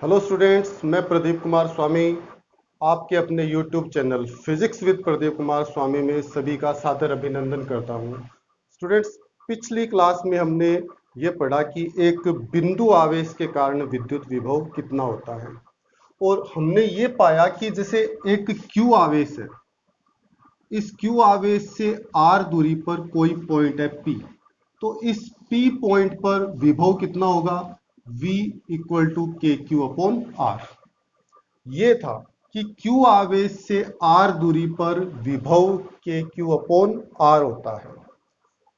Hello students, मैं प्रदीप कुमार स्वामी आपके अपने YouTube channel physics with Pradeep Kumar Swami में सभी का सादर अभिनंदन करता हूं। स्टूडेंट्स, पिछली क्लास में हमने ये पढ़ा कि एक बिंदु आवेश के कारण विद्युत विभव कितना होता है और हमने ये पाया कि जैसे एक क्यू आवेश है, इस क्यू आवेश से आर दूरी पर कोई पॉइंट है पी, तो इस पी पॉइंट पर विभव कितना होगा? V इक्वल टू के क्यू अपॉन आर। ये था कि क्यू आवेश से आर दूरी पर विभव के क्यू अपॉन आर होता है।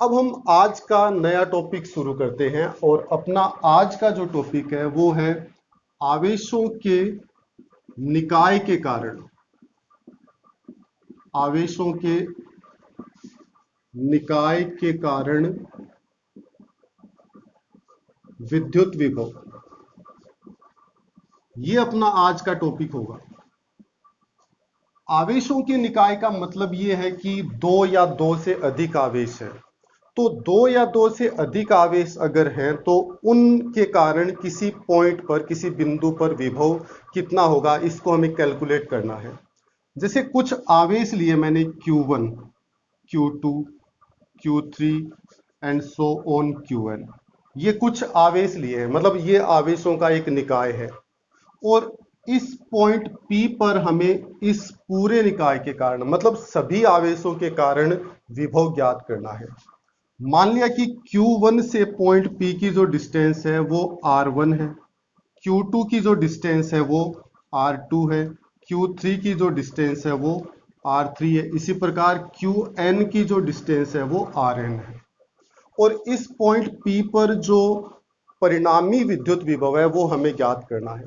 अब हम आज का नया टॉपिक शुरू करते हैं और अपना आज का जो टॉपिक है वो है आवेशों के निकाय के कारण, आवेशों के निकाय के कारण विद्युत विभव। ये अपना आज का टॉपिक होगा। आवेशों के निकाय का मतलब ये है कि दो या दो से अधिक आवेश है, तो दो या दो से अधिक आवेश अगर हैं तो उनके कारण किसी पॉइंट पर, किसी बिंदु पर विभव कितना होगा, इसको हमें कैलकुलेट करना है। जैसे कुछ आवेश लिए मैंने Q1, Q2, Q3 and so on Qn। ये कुछ आवेश लिए हैं, मतलब ये आवेशों का एक निकाय है और इस पॉइंट P पर हमें इस पूरे निकाय के कारण, मतलब सभी आवेशों के कारण विभव ज्ञात करना है। मान लिया कि Q1 से पॉइंट P की जो डिस्टेंस है वो R1 है, Q2 की जो डिस्टेंस है वो R2 है, Q3 की जो डिस्टेंस है वो R3 है, इसी प्रकार Qn की जो डिस्टेंस है वो Rn है। और इस पॉइंट P पर जो परिणामी विद्युत विभव है वो हमें ज्ञात करना है।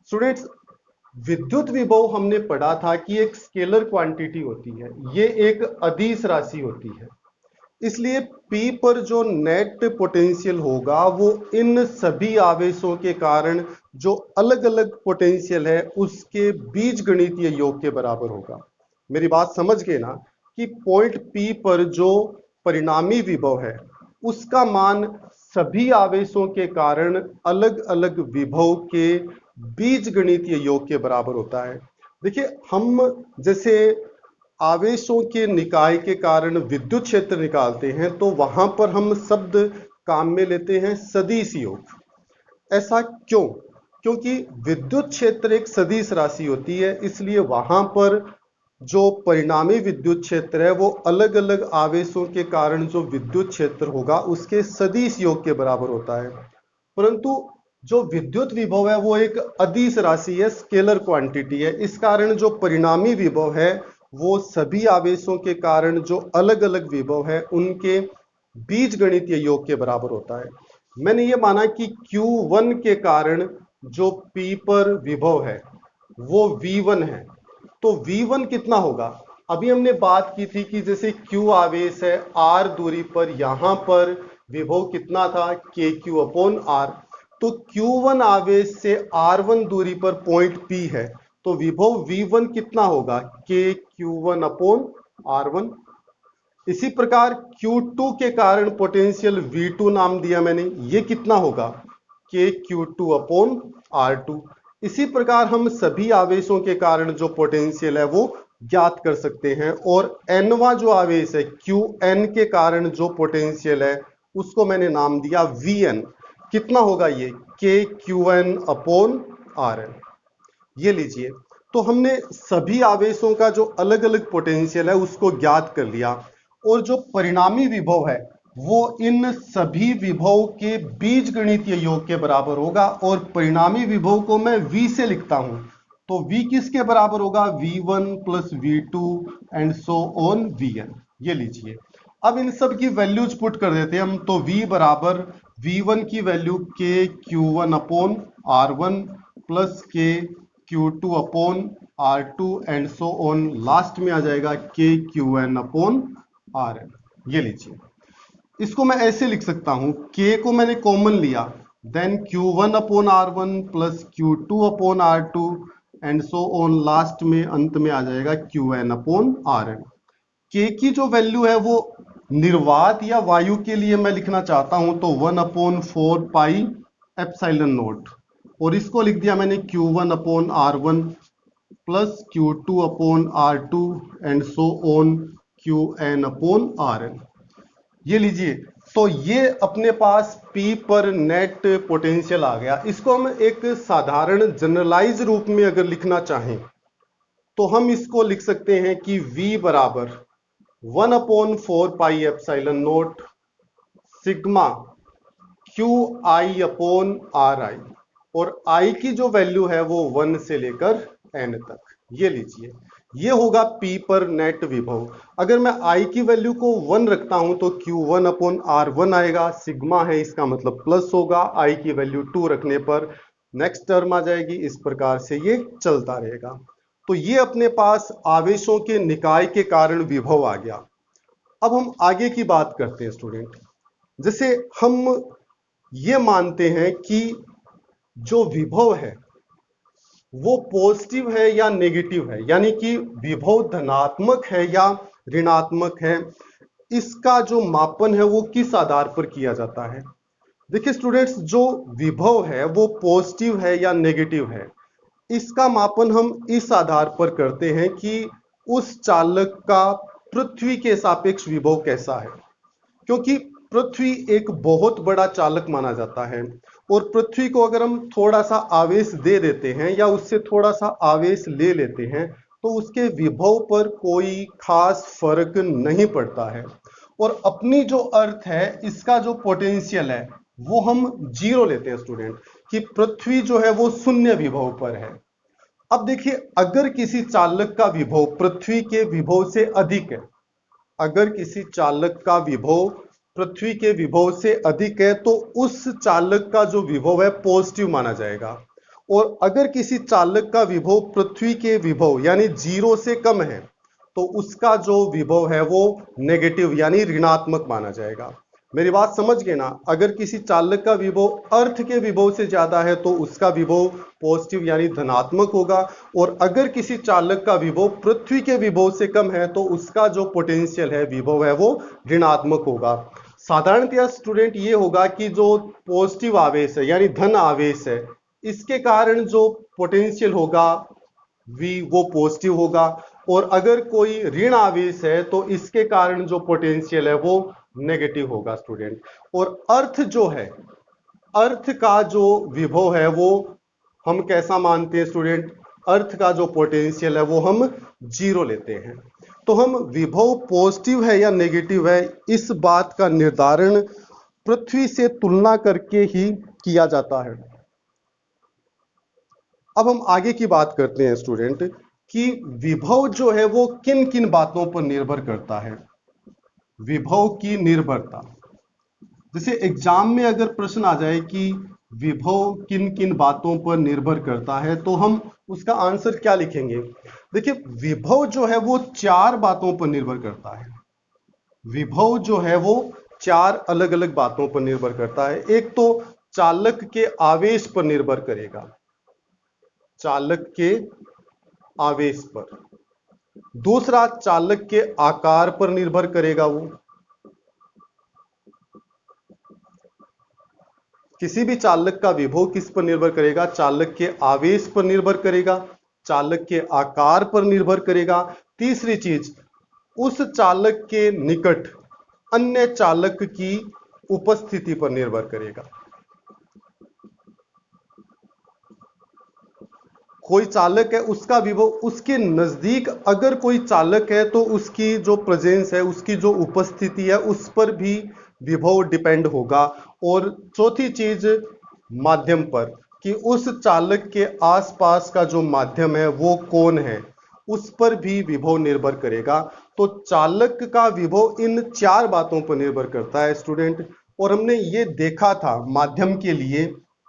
स्टूडेंट्स, विद्युत विभव हमने पढ़ा था कि एक स्केलर क्वांटिटी होती है, ये एक अदिश राशि होती है, इसलिए P पर जो नेट पोटेंशियल होगा वो इन सभी आवेशों के कारण जो अलग अलग पोटेंशियल है उसके बीजगणितीय योग के बराबर होगा। मेरी बात समझ गए ना कि पॉइंट P पर जो परिणामी विभव है उसका मान सभी आवेशों के कारण अलग अलग विभव के बीजगणितीय योग के बराबर होता है। देखिए, हम जैसे आवेशों के निकाय के कारण विद्युत क्षेत्र निकालते हैं तो वहां पर हम शब्द काम में लेते हैं सदिश योग। ऐसा क्यों? क्योंकि विद्युत क्षेत्र एक सदिश राशि होती है, इसलिए वहां पर जो परिणामी विद्युत क्षेत्र है वो अलग अलग आवेशों के कारण जो विद्युत क्षेत्र होगा उसके सदिश योग के बराबर होता है। परंतु जो विद्युत विभव है वो एक अदिश राशि है, स्केलर क्वांटिटी है, इस कारण जो परिणामी विभव है वो सभी आवेशों के कारण जो अलग अलग विभव है उनके बीजगणितीय योग के बराबर होता है। मैंने ये माना कि Q1 के कारण जो P पर विभव है वो V1 है, तो V1 कितना होगा? अभी हमने बात की थी कि जैसे Q आवेश है, R दूरी पर, यहां पर विभव कितना था? KQ upon R। तो Q1 आवेश से R1 दूरी पर पॉइंट P है, तो विभव V1 कितना होगा? KQ1 upon R1। इसी प्रकार Q2 के कारण पोटेंशियल V2 नाम दिया मैंने, ये कितना होगा? KQ2 upon R2। इसी प्रकार हम सभी आवेशों के कारण जो पोटेंशियल है वो ज्ञात कर सकते हैं और nवा जो आवेश है Qn के कारण जो पोटेंशियल है उसको मैंने नाम दिया Vn। कितना होगा ये? KQn upon Rn। ये लीजिए, तो हमने सभी आवेशों का जो अलग अलग पोटेंशियल है उसको ज्ञात कर लिया और जो परिणामी विभव है वो इन सभी विभव के बीजगणितीय योग के बराबर होगा और परिणामी विभव को मैं V से लिखता हूं, तो V किसके बराबर होगा? V1 plus V2 and so on Vn। ये लीजिए, अब इन सब की वैल्यूज पुट कर देते हैं हम, तो V बराबर V1 की value KQ1 upon R1 plus KQ2 upon R2 and so on, last में आ जाएगा KQn अपॉन Rn। ये लीजिए, इसको मैं ऐसे लिख सकता हूं, K को मैंने कॉमन लिया, then Q1 upon R1 plus Q2 upon R2 and so on, last में अंत में आ जाएगा Qn अपॉन Rn। K की जो वैल्यू है वो निर्वात या वायु के लिए मैं लिखना चाहता हूं तो 1 अपॉन 4 पाई एप्सिलॉन नॉट, और इसको लिख दिया मैंने Q1 upon R1 plus Q2 upon R2 and so on Qn upon Rn। ये लीजिए, तो ये अपने पास P पर नेट पोटेंशियल आ गया। इसको हम एक साधारण जनरलाइज रूप में अगर लिखना चाहें तो हम इसको लिख सकते हैं कि V बराबर 1 upon 4 pi epsilon note sigma QI upon RI, और I की जो वैल्यू है वो 1 से लेकर N तक। ये लीजिए, ये होगा P पर नेट विभव। अगर मैं I की वैल्यू को 1 रखता हूं तो Q1 अपॉन R1 आएगा, सिग्मा है इसका मतलब प्लस होगा, I की वैल्यू 2 रखने पर नेक्स्ट टर्म आ जाएगी। इस प्रकार से ये चलता रहेगा। तो ये अपने पास आवेशों के निकाय के कारण विभव आ गया। अब हम आगे की बात करते हैं स्टूडेंट। जैसे हम ये मानते हैं कि जो विभव है वो पॉजिटिव है या नेगेटिव है, यानी कि विभव धनात्मक है या ऋणात्मक है, इसका जो मापन है वो किस आधार पर किया जाता है। देखिए स्टूडेंट्स, जो विभव है वो पॉजिटिव है या नेगेटिव है, इसका मापन हम इस आधार पर करते हैं कि उस चालक का पृथ्वी के सापेक्ष विभव कैसा है। क्योंकि पृथ्वी एक बहुत बड़ा चालक माना जाता है, और पृथ्वी को अगर हम थोड़ा सा आवेश दे देते हैं या उससे थोड़ा सा आवेश ले लेते हैं तो उसके विभव पर कोई खास फर्क नहीं पड़ता है। और अपनी जो अर्थ है, इसका जो पोटेंशियल है वो हम 0 लेते हैं स्टूडेंट, कि पृथ्वी जो है वो शून्य विभव पर है। अब देखिए, अगर किसी चालक का विभव पृथ्वी के विभव से अधिक है, अगर किसी चालक का विभव पृथ्वी के विभव से अधिक है तो उस चालक का जो विभव है पॉजिटिव माना जाएगा। और अगर किसी चालक का विभव पृथ्वी के विभव यानी 0 से कम है तो उसका जो विभव है वो नेगेटिव यानी ऋणात्मक माना जाएगा। मेरी बात समझ गए ना। अगर किसी चालक का विभव अर्थ के विभव से ज्यादा है तो उसका विभव पॉजिटिव यानी धनात्मक होगा, और अगर किसी चालक का विभव पृथ्वी के विभव से कम है तो उसका जो पोटेंशियल है, विभव है, वो ऋणात्मक होगा। साधारणतया स्टूडेंट ये होगा कि जो पॉजिटिव आवेश है यानी धन आवेश है, इसके कारण जो पोटेंशियल होगा V वो पॉजिटिव होगा, और अगर कोई ऋण आवेश है तो इसके कारण जो पोटेंशियल है वो नेगेटिव होगा स्टूडेंट। और अर्थ जो है, अर्थ का जो विभव है वो हम कैसा मानते हैं स्टूडेंट, अर्थ का जो पोटेंशियल है वो हम 0 लेते हैं। तो हम विभव पॉजिटिव है या नेगेटिव है, इस बात का निर्धारण पृथ्वी से तुलना करके ही किया जाता है। अब हम आगे की बात करते हैं स्टूडेंट कि विभव जो है वो किन किन बातों पर निर्भर करता है। विभव की निर्भरता, जैसे एग्जाम में अगर प्रश्न आ जाए कि विभव किन किन बातों पर निर्भर करता है तो हम उसका आंसर क्या लिखेंगे। देखिए, विभव जो है वो 4 बातों पर निर्भर करता है। विभव जो है वो 4 अलग अलग बातों पर निर्भर करता है। एक तो चालक के आवेश पर निर्भर करेगा, चालक के आवेश पर। दूसरा, चालक के आकार पर निर्भर करेगा। वो किसी भी चालक का विभव किस पर निर्भर करेगा, चालक के आवेश पर निर्भर करेगा, चालक के आकार पर निर्भर करेगा। तीसरी चीज, उस चालक के निकट अन्य चालक की उपस्थिति पर निर्भर करेगा। कोई चालक है, उसका विभव उसके नजदीक अगर कोई चालक है तो उसकी जो प्रेजेंस है, उसकी जो उपस्थिति है, उस पर भी विभव डिपेंड होगा। और चौथी चीज, माध्यम पर, कि उस चालक के आसपास का जो माध्यम है वो कौन है, उस पर भी विभव निर्भर करेगा। तो चालक का विभव इन 4 बातों पर निर्भर करता है स्टूडेंट। और हमने ये देखा था माध्यम के लिए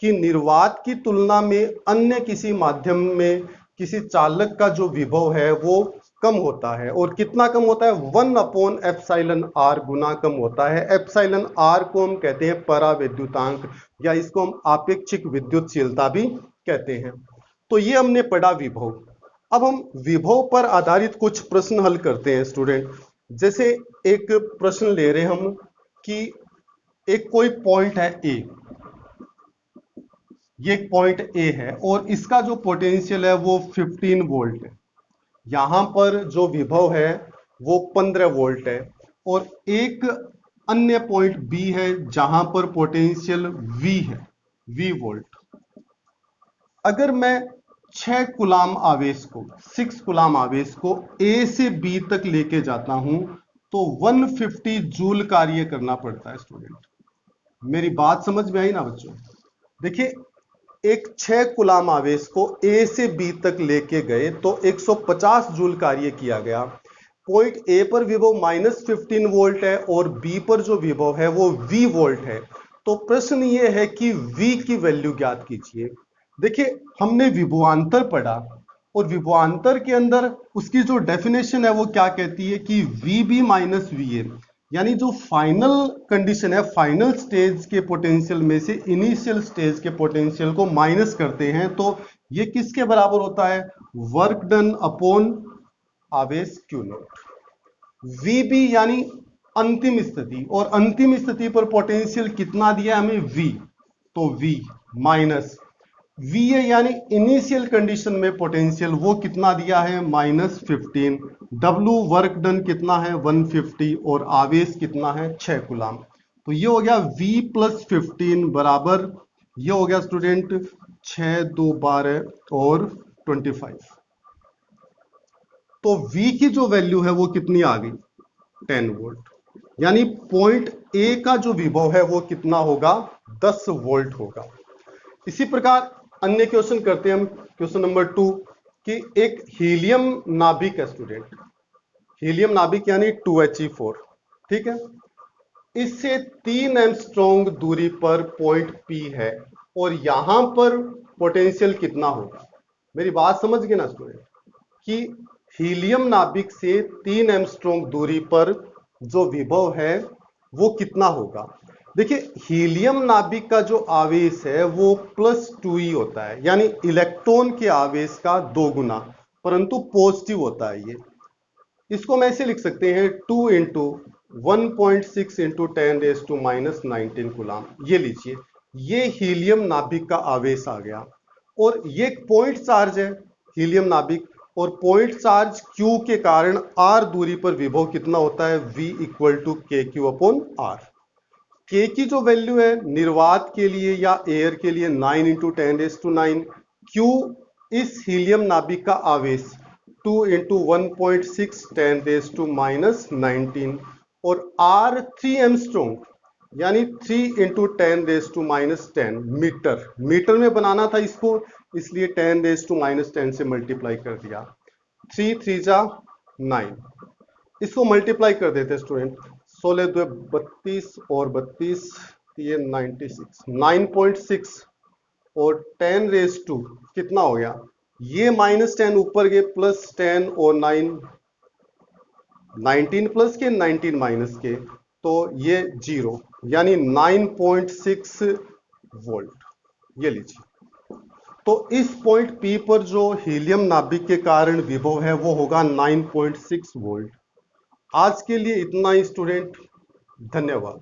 कि निर्वात की तुलना में अन्य किसी माध्यम में किसी चालक का जो विभव है वो कम होता है। और कितना कम होता है, 1 अपॉन एप्सिलॉन आर गुना कम होता है। एप्सिलॉन आर को हम कहते हैं परावैद्युतांक, या इसको हम आपेक्षिक विद्युतशीलता भी कहते हैं। तो ये हमने पढ़ा विभव। अब हम विभव पर आधारित कुछ प्रश्न हल करते हैं स्टूडेंट। जैसे एक प्रश्न ले रहे हम कि एक कोई पॉइंट है ए, ये एक पॉइंट ए है और इसका जो पोटेंशियल है वो 15 वोल्ट है। यहां पर जो विभव है वो 15 वोल्ट है और एक अन्य पॉइंट बी है जहां पर पोटेंशियल वी है, वी वोल्ट। अगर मैं 6 कुलाम आवेश को 6 कुलाम आवेश को ए से बी तक लेके जाता हूं तो 150 जूल कार्य करना पड़ता है स्टूडेंट। मेरी बात समझ में आई ना बच्चों? देखिए, एक 6 कुलाम आवेश को ए से बी तक लेके गए तो 150 जूल कार्य किया गया। पॉइंट ए पर विभव -15 वोल्ट है और बी पर जो विभव है वो वी वोल्ट है। तो प्रश्न ये है कि वी की वैल्यू ज्ञात कीजिए। देखिए, हमने विभवांतर पढ़ा और विभवांतर के अंदर उसकी जो डेफिनेशन है वो क्या कहती है कि V B minus V A, यानी जो फाइनल कंडीशन है, फाइनल स्टेज के पोटेंशियल में से इनिशियल स्टेज के पोटेंशियल को माइनस करते हैं तो ये किसके बराबर होता है? वर्क डन अपॉन आवेश क्यू नॉट। वीबी यानी अंतिम स्थिति, और अंतिम स्थिति पर पोटेंशियल कितना दिया हमें? वी, तो वी माइनस वी ए यानी इनिशियल कंडीशन में पोटेंशियल वो कितना दिया है? -15। डब्ल्यू वर्क डन कितना है? 150 और आवेश कितना है? 6 कुलाम। तो ये हो गया V + 15 बराबर, ये हो गया स्टूडेंट 6 2 12 और 25। तो V की जो वैल्यू है वो कितनी आ गई? 10 वोल्ट। यानी पॉइंट ए का जो विभव है वो कितना होगा? 10 वोल्ट होगा। इसी प्रकार अन्य क्वेश्चन करते हैं हम। क्वेश्चन नंबर 2 कि एक हीलियम नाभिक है स्टूडेंट, हीलियम नाभिक यानी 2He4, ठीक है। इससे 3 एंगस्ट्रॉम दूरी पर पॉइंट P है और यहां पर पोटेंशियल कितना होगा? मेरी बात समझ गए ना स्टूडेंट कि हीलियम नाभिक से 3 एंगस्ट्रॉम दूरी पर जो विभव है वो कितना होगा? देखिए, हीलियम नाभिक का जो आवेश है वो +2e होता है, यानी इलेक्ट्रॉन के आवेश का 2 गुना, परंतु पॉजिटिव होता है ये। इसको हम ऐसे लिख सकते हैं 2 × 1.6 × 10⁻⁻19 कूलाम। ये लीजिए, ये हीलियम नाभिक का आवेश आ गया और ये पॉइंट चार्ज है हीलियम नाभिक, और पॉइंट चार्ज Q के कारण R दूरी पर विभव कितना होता है? V = KQ/R। K की जो वैल्यू है निर्वात के लिए या एयर के लिए 9 × 10⁹, Q इस हीलियम नाभिक का आवेश 2 × 1.6 10⁻⁻19 और R 3 एंगस्ट्रॉम यानी 3 × 10⁻10 मीटर। मीटर में बनाना था इसको, इसलिए 10⁻10 से मल्टीप्लाई कर दिया। 3 3 जा 9, इसको मल्टीप्लाई कर देते स्टूडेंट। 16 2 32 और 32 ये 96, 9.6 और 10⁻² कितना हो गया? ये -10 ऊपर गए, +10 और 9, 19 प्लस के 19 माइनस के, तो ये 0, यानी 9.6 वोल्ट। ये लीजिए, तो इस पॉइंट P पर जो हीलियम नाभिक के कारण विभव है वो होगा 9.6 वोल्ट। आज के लिए इतना ही स्टूडेंट, धन्यवाद।